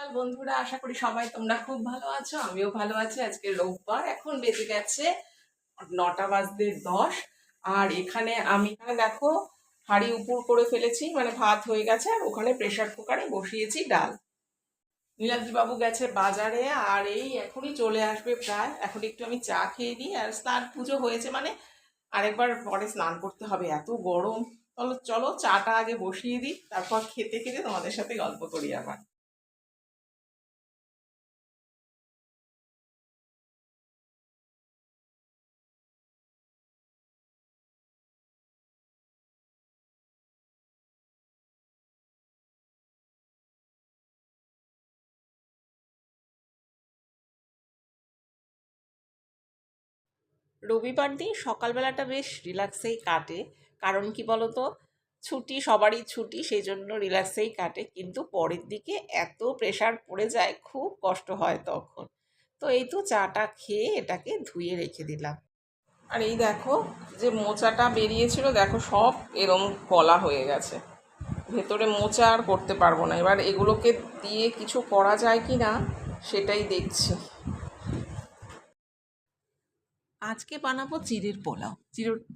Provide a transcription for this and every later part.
সকাল বন্ধুরা, আশা করি সবাই তোমরা খুব ভালো আছো। আমিও ভালো আছি। আজকে রোববার, এখন বেজে গেছে 9:10। আর আমি দেখো হাঁড়ি উপুর করে ফেলেছি, মানে ভাত হয়ে গেছে, আর ওখানে প্রেসার কুকারে বসিয়েছি ডাল। নীলাদ্রি বাবু গেছে বাজারে, আর এই এখনই চলে আসবে প্রায়। এখন একটু আমি চা খেয়ে নিই, আর স্নান পুজো হয়েছে মানে আরেকবার পরে স্নান করতে হবে, এত গরম। চলো চলো চাটা আগে বসিয়ে দিই, তারপর খেতে খেতে তোমাদের সাথে গল্প করি আবার। রবিবার দিন সকালবেলাটা বেশ রিল্যাক্সেই কাটে। কারণ কি বলতো, ছুটি, সবারই ছুটি, সেই জন্য রিল্যাক্সেই কাটে। কিন্তু পরের দিকে এত প্রেশার পড়ে যায়, খুব কষ্ট হয় তখন। তো এই তো চাটা খেয়ে এটাকে ধুয়ে রেখে দিলাম। আর এই দেখো, যে মোচাটা বেরিয়েছিল দেখো, সব এরম কলা হয়ে গেছে। ভেতরে মোচা আর করতে পারবো না। এবার এগুলোকে দিয়ে কিছু করা যায় কি না সেটাই দেখছি। আজকে বানাবো চিড়ের পোলাও।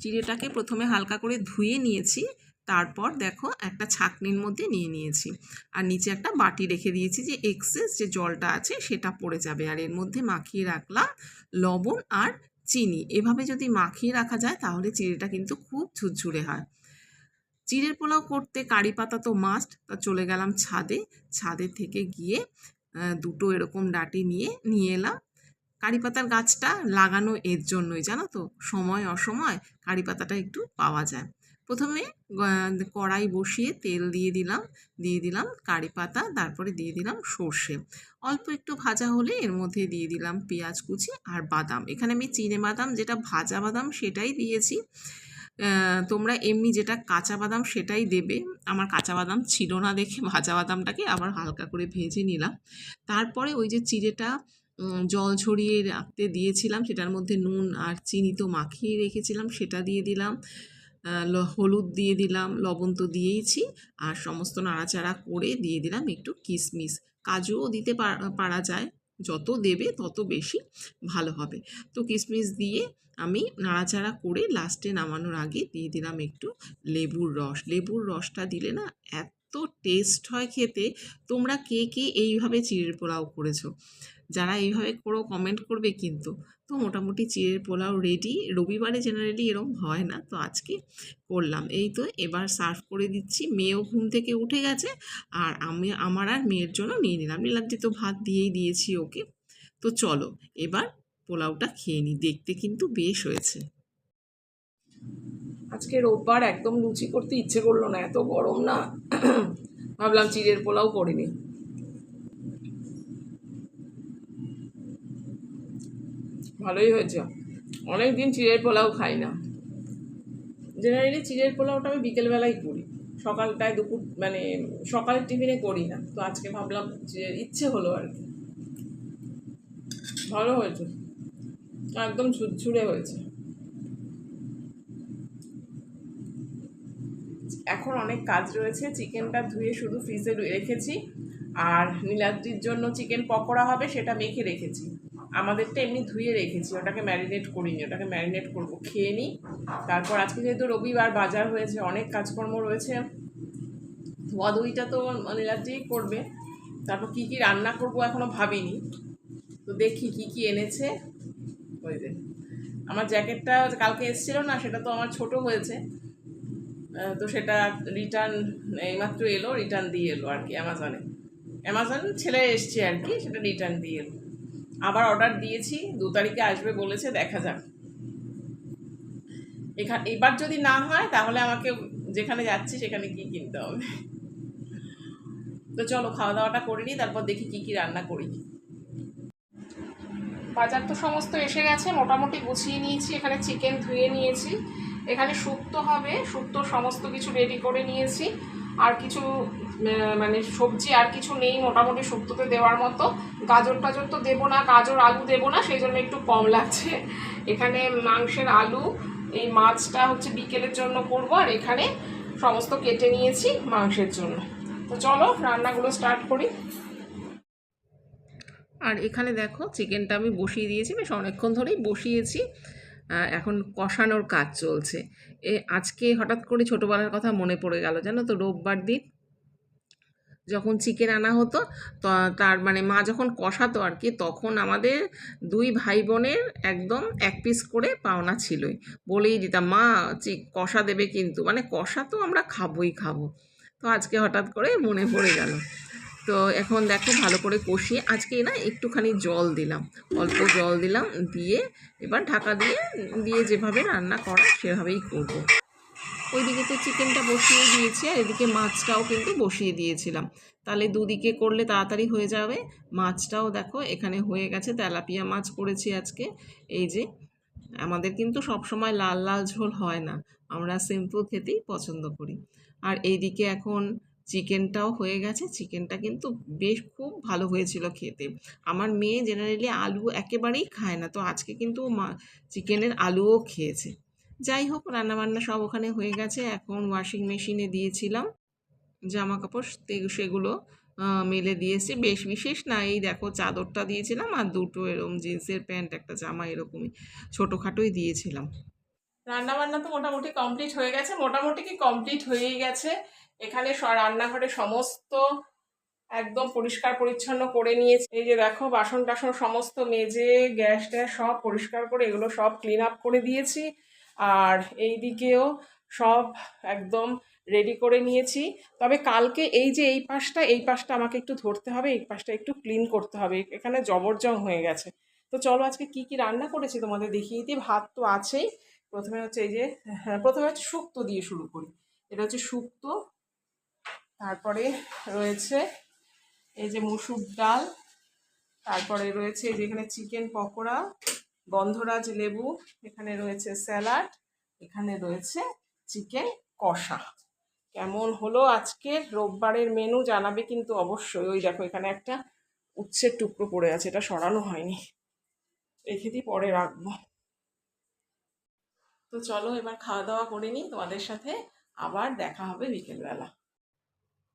চিড়েটাকে প্রথমে হালকা করে ধুয়ে নিয়েছি, তারপর দেখো একটা ছাঁকনির মধ্যে নিয়ে নিয়েছি, আর নিচে একটা বাটি রেখে দিয়েছি, যে এক্সেস যে জলটা আছে সেটা পড়ে যাবে। আর এর মধ্যে মাখিয়ে রাখলাম লবণ আর চিনি। এভাবে যদি মাখিয়ে রাখা যায় তাহলে চিড়েটা কিন্তু খুব ঝুরঝুরে হয়। চিড়ের পোলাও করতে কারি পাতা তো মাস্ট। তা চলে গেলাম ছাদে। ছাদের থেকে গিয়ে দুটো এরকম ডাঁটি নিয়ে এলাম। কারি পাতার গাছটা লাগানো এর জন্যই, জানো তো, সময় অসময় কারি পাতাটা একটু পাওয়া যায়। প্রথমে কড়াই বসিয়ে তেল দিয়ে দিলাম কারি পাতা, তারপরে দিয়ে দিলাম সর্ষে। অল্প একটু ভাজা হলে এর মধ্যে দিয়ে দিলাম পেঁয়াজ কুচি আর বাদাম। এখানে আমি চিনে বাদাম, যেটা ভাজা বাদাম সেটাই দিয়েছি। তোমরা এমনি যেটা কাঁচা বাদাম সেটাই দেবে। আমার কাঁচা বাদাম ছিল না দেখে ভাজা বাদামটাকে আবার হালকা করে ভেজে নিলাম। তারপরে ওই যে চিড়েটা জল ঝরিয়ে রাখতে দিয়েছিলাম, সেটার মধ্যে নুন আর চিনি তো মাখিয়ে রেখেছিলাম, সেটা দিয়ে দিলাম। হলুদ দিয়ে দিলাম, লবণ তো দিয়েইছি। আর সমস্ত নাড়াচাড়া করে দিয়ে দিলাম একটু কিশমিশ। কাজুও দিতে পারা যায়, যত দেবে তত বেশি ভালো হবে। তো কিশমিশ দিয়ে আমি নাড়াচাড়া করে লাস্টে নামানোর আগে দিয়ে দিলাম একটু লেবুর রস। লেবুর রসটা দিলে না এত টেস্ট হয় খেতে। তোমরা কে কে এইভাবে চিড়ের পোলাও করেছো? যারা এইভাবে করো কমেন্ট করবে কিন্তু। তো মোটামুটি চিড়ের পোলাও রেডি। রবিবারে জেনারেলি এরম হয় না, তো আজকে করলাম। এই তো এবার সার্ভ করে দিচ্ছি। মেয়েও ঘুম থেকে উঠে গেছে, আর আমি আমার আর মেয়ের জন্য নিয়ে নিলাম। নীলাদ্রি তো ভাত দিয়েই দিয়েছি ওকে। তো চলো এবার পোলাওটা খেয়ে নিই। দেখতে কিন্তু বেশ হয়েছে। আজকে রোববার, একদম লুচি করতে ইচ্ছে করলো না, এত গরম না। ভাবলাম চিড়ের পোলাও করে নিই। ভালোই হয়েছে। অনেক দিন চিড়ের পোলাও খাই না। জেনারেলি চিড়ের পোলাওটা আমি বিকেলবেলাই করি, সকালটায় দুপুর মানে সকালের টিফিনে করি না। তো আজকে ভাবলাম যে ইচ্ছে হলো আর কি। ভালো হয়েছে, একদম ঝুরঝুরে হয়েছে। এখন অনেক কাজ রয়েছে। চিকেনটা ধুয়ে শুধু ফ্রিজে রেখেছি, আর নীলাদ্রির জন্য চিকেন পকোড়া হবে, সেটা মেখে রেখেছি। আমাদেরটা এমনি ধুয়ে রেখেছি, ওটাকে ম্যারিনেট করিনি। ওটাকে ম্যারিনেট করবো, খেয়ে নিই। তারপর আজকে যেহেতু রবিবার, বাজার হয়েছে, অনেক কাজকর্ম রয়েছে। ধোয়াধুয়িটা তো নীলাদ্রিই করবে। তারপর কী কী রান্না করবো এখনও ভাবিনি। তো দেখি কী কী এনেছে। ওই যে আমার জ্যাকেটটা কালকে এসেছিলো না, সেটা তো আমার ছোট হয়েছে। তো সেটা রিটার্ন এইমাত্র এলো, রিটার্ন দিয়ে এলো আর কি। অ্যামাজন ছেলে এসছে আর কি, সেটা রিটার্ন দিয়ে এলো। আবার অর্ডার দিয়েছি, 2 তারিখে আসবে বলেছে, দেখা যাক। এবার যদি না হয় তাহলে আমাকে যেখানে যাচ্ছি সেখানে গিয়ে কিনতে হবে। তো চলো খাওয়া দাওয়াটা করে নিই, তারপর দেখি কী কী রান্না করি। বাজার তো সমস্ত এসে গেছে, মোটামুটি গুছিয়ে নিয়েছি। এখানে চিকেন ধুয়ে নিয়েছি, এখানে শুক্তো হবে, শুক্তো সমস্ত কিছু রেডি করে নিয়েছি। আর কিছু মানে সবজি আর কিছু নেই মোটামুটি শুক্তোতে দেওয়ার মতো। গাজর টাজর তো দেবো না, গাজর আলু দেবো না, সেই জন্য একটু কম লাগছে। এখানে মাংসের আলু, এই মাছটা হচ্ছে বিকেলের জন্য করবো, আর এখানে সমস্ত কেটে নিয়েছি মাংসের জন্য। তো চলো রান্নাগুলো স্টার্ট করি। আর এখানে দেখো চিকেনটা আমি বসিয়ে দিয়েছি, বেশ অনেকক্ষণ ধরেই বসিয়েছি। এখন কষানোর কাজ চলছে। আজকে হঠাৎ করে ছোটোবেলার কথা মনে পড়ে গেল, জানো তো, রোববার দিন যখন চিকেন আনা হতো, তার মানে মা যখন কষাতো আর কি, তখন আমাদের দুই ভাই বোনের একদম এক পিস করে পাওনা ছিলই। বলেই দিতাম, মা কষা দেবে কিন্তু, মানে কষা তো আমরা খাবোই খাবো। তো আজকে হঠাৎ করে মনে পড়ে গেল। তো এখন দেখো ভালো করে কষিয়ে, আজকে না একটুখানি জল দিলাম, অল্প জল দিলাম, দিয়ে এবার ঢাকা দিয়ে দিয়ে যেভাবে রান্না করা সেভাবেই করবো। ওইদিকে তো চিকেনটা বসিয়ে দিয়েছি, আর এদিকে মাছটাও কিন্তু বসিয়ে দিয়েছিলাম, তাহলে দুদিকে করলে তাড়াতাড়ি হয়ে যাবে। মাছটাও দেখো এখানে হয়ে গেছে, তেলাপিয়া মাছ করেছি আজকে। এই যে, আমাদের কিন্তু সবসময় লাল লাল ঝোল হয় না, আমরা সিম্পল খেতেই পছন্দ করি। আর এইদিকে এখন চিকেনটাও হয়ে গেছে, চিকেনটা কিন্তু বেশ খুব ভালো হয়েছিল খেতে। আমার মেয়ে জেনারেলি আলু একেবারেই খায় না, তো আজকে কিন্তু চিকেনের আলুও খেয়েছে। যাই হোক, রান্নাবান্না সব ওখানে হয়ে গেছে। এখন ওয়াশিং মেশিনে দিয়েছিলাম জামা কাপড়, সেগুলো মেলে দিয়েছি। বেশ বিশেষ না, এই দেখো চাদরটা দিয়েছিলাম আর দুটো এরকম জিন্সের প্যান্ট, একটা জামা, এরকমই ছোটোখাটোই দিয়েছিলাম। রান্নাবান্না তো মোটামুটি কমপ্লিট হয়ে গেছে, মোটামুটি কি কমপ্লিট হয়েই গেছে। এখানে রান্নাঘরে সমস্ত একদম পরিষ্কার পরিচ্ছন্ন করে নিয়েছি। এই যে দেখো বাসন টাসন সমস্ত মেজে, গ্যাস ট্যাস সব পরিষ্কার করে এগুলো সব ক্লিন আপ করে দিয়েছি। আর এই দিকেও সব একদম রেডি করে নিয়েছি। তবে কালকে এই যে এই পাশটা আমাকে একটু ধরতে হবে, এই পাশটা একটু ক্লিন করতে হবে, এখানে জবরজং হয়ে গেছে। তো চলো আজকে কি কি রান্না করেছি তোমাদের দেখিয়ে দিই। ভাত তো আছেই, প্রথমে হচ্ছে এই যে, প্রথমে হচ্ছে শুক্তো দিয়ে শুরু করি। এটা হচ্ছে শুক্তো, তারপরে রয়েছে এই যে মুসুর ডাল, তারপরে রয়েছে এই যে এখানে চিকেন পকোড়া, গন্ধরাজ লেবু, এখানে রয়েছে স্যালাড, এখানে রয়েছে চিকেন কষা। কেমন হলো আজকের রোববারের মেনু জানাবে কিন্তু অবশ্যই। ওই দেখো এখানে একটা উচ্ছের টুকরো পড়ে আছে, এটা সরানো হয়নি, রেখে দিয়ে পরে রাখবো। তো চলো এবার খাওয়া দাওয়া করে নিই, তোমাদের সাথে আবার দেখা হবে বিকেলবেলা।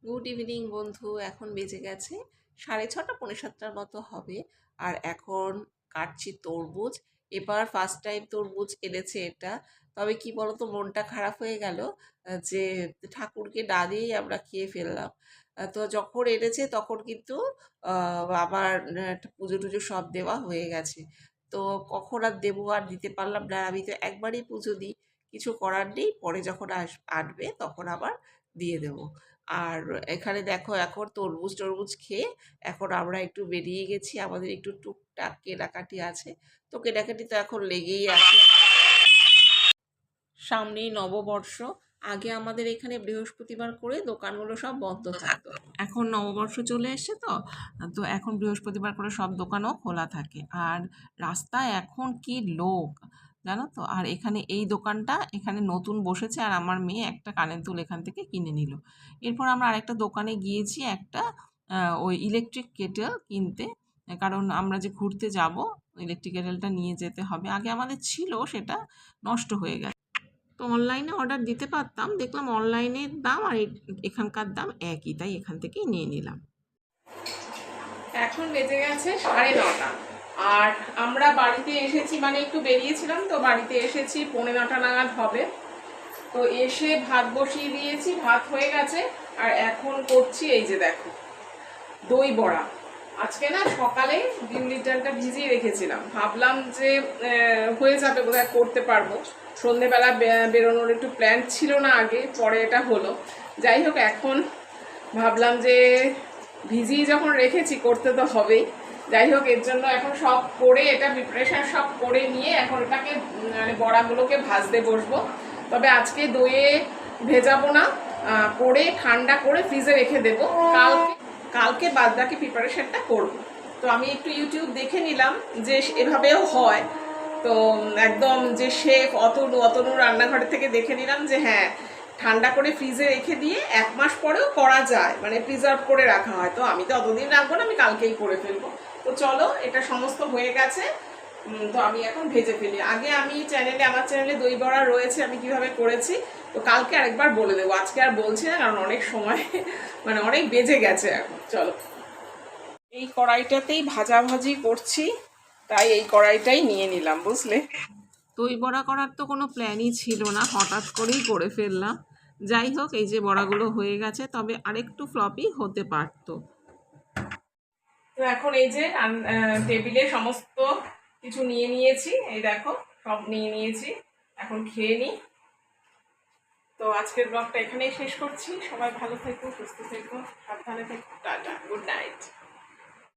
গুড ইভিনিং বন্ধু, এখন বেজে গেছে 6:30, 6:45 মতো হবে। আর এখন কাটছি তরমুজ। এবার ফার্স্ট টাইম তরমুজ এনেছে এটা। তবে কি বলতো, মনটা খারাপ হয়ে গেল যে ঠাকুরকে না দিয়েই আমরা খেয়ে ফেললাম। তো যখন এনেছে তখন কিন্তু আবার পুজো টুজো সব দেওয়া হয়ে গেছে। তো কখন আর দেবো, আর দিতে পারলাম না। আমি তো একবারই পুজো দিই, কিছু করার নেই, পরে যখন আসবে তখন আবার দিয়ে দেবো। আর এখানে দেখো এখন তরমুজ খেয়ে এখন আমরা একটু বেরিয়ে গেছি, আমাদের একটু টুকটাক কেনাকাটি আছে। তো কেনাকাটি তো এখন লেগেই আছে, সামনেই নববর্ষ। আগে আমাদের এখানে বৃহস্পতিবার করে দোকানগুলো সব বন্ধ থাকতো, এখন নববর্ষ চলে এসছে, তো তো এখন বৃহস্পতিবার করে সব দোকানও খোলা থাকে। আর রাস্তায় এখন কি লোক, জানো তো। আর এখানে এই দোকানটা এখানে নতুন বসেছে, আর আমার মেয়ে একটা কানের দুল এখান থেকে কিনে নিল। এরপর আমরা আরেকটা দোকানে গিয়েছি একটা ওই ইলেকট্রিক কেটেল কিনতে, কারণ আমরা যে ঘুরতে যাব ইলেকট্রিক কেটেলটা নিয়ে যেতে হবে। আগে আমাদের ছিল, সেটা নষ্ট হয়ে গেছে। তো অনলাইনে অর্ডার দিতে পারতাম, দেখলাম অনলাইনের দাম আর এখানকার দাম একই, তাই এখান থেকেই নিয়ে নিলাম। এখন বেজে গেছে 9:30, আর আমরা বাড়িতে এসেছি, মানে একটু বেরিয়েছিলাম, তো বাড়িতে এসেছি 9:45 নাগাদ হবে। তো এসে ভাত বসিয়ে দিয়েছি, ভাত হয়ে গেছে। আর এখন করছি এই যে দেখো দই বড়া। আজকে না সকালে 2 লিটারটা ভিজিয়ে রেখেছিলাম, ভাবলাম যে হয়ে যাবে বোধহয়, করতে পারবো। সন্ধেবেলা বেরোনোর একটু প্ল্যান ছিল না আগে, পরে এটা হলো। যাই হোক, এখন ভাবলাম যে ভিজিয়ে যখন রেখেছি করতে তো হবেই। যাই হোক, এর জন্য এখন সব করে এটা প্রিপারেশন সব করে নিয়ে এখন এটাকে মানে বড়াগুলোকে ভাজতে বসবো। তবে আজকে দইয়ে ভেজাবো না, করে ঠান্ডা করে ফ্রিজে রেখে দেবো, কালকে বাদ বাকি প্রিপারেশনটা করবো। তো আমি একটু ইউটিউব দেখে নিলাম যে এভাবেও হয়। তো একদম যে শেফ অতনু রান্নাঘরের থেকে দেখে নিলাম যে হ্যাঁ, ঠান্ডা করে ফ্রিজে রেখে দিয়ে 1 মাস পরেও করা যায়, মানে প্রিজার্ভ করে রাখা হয়। তো আমি তো অতদিন রাখবো না, আমি কালকেই করে ফেলবো। তো চলো, এটা সমস্ত হয়ে গেছে। তো আমি এখন ভেজে ফেলি। আগে আমি আমার চ্যানেলে দই বড়া রয়েছে, আমি কিভাবে করেছি, তো কালকে আরেকবার বলে দেবো, আজকে আর বলছি না, কারণ অনেক সময় মানে অনেক বেজে গেছে এখন। চলো। এই কড়াইটাতেই ভাজাভাজি করছি, তাই এই কড়াইটাই নিয়ে নিলাম, বুঝলে। দই বড়া করার তো কোনো প্ল্যানই ছিল না, হঠাৎ করেই করে ফেললাম। যাই হোক, এই যে বড়াগুলো হয়ে গেছে, তবে আরেকটু ফ্লপি হতে পারতো। তো এখন এই যে টেবিলে সমস্ত কিছু নিয়ে নিয়েছি, এই দেখো সব নিয়ে নিয়েছি, এখন খেয়ে নিই। তো আজকের ব্লগটা এখানেই শেষ করছি। সবাই ভালো থেকো, সুস্থ থেকো, সাবধানে থেকো, টাটা, গুড নাইট।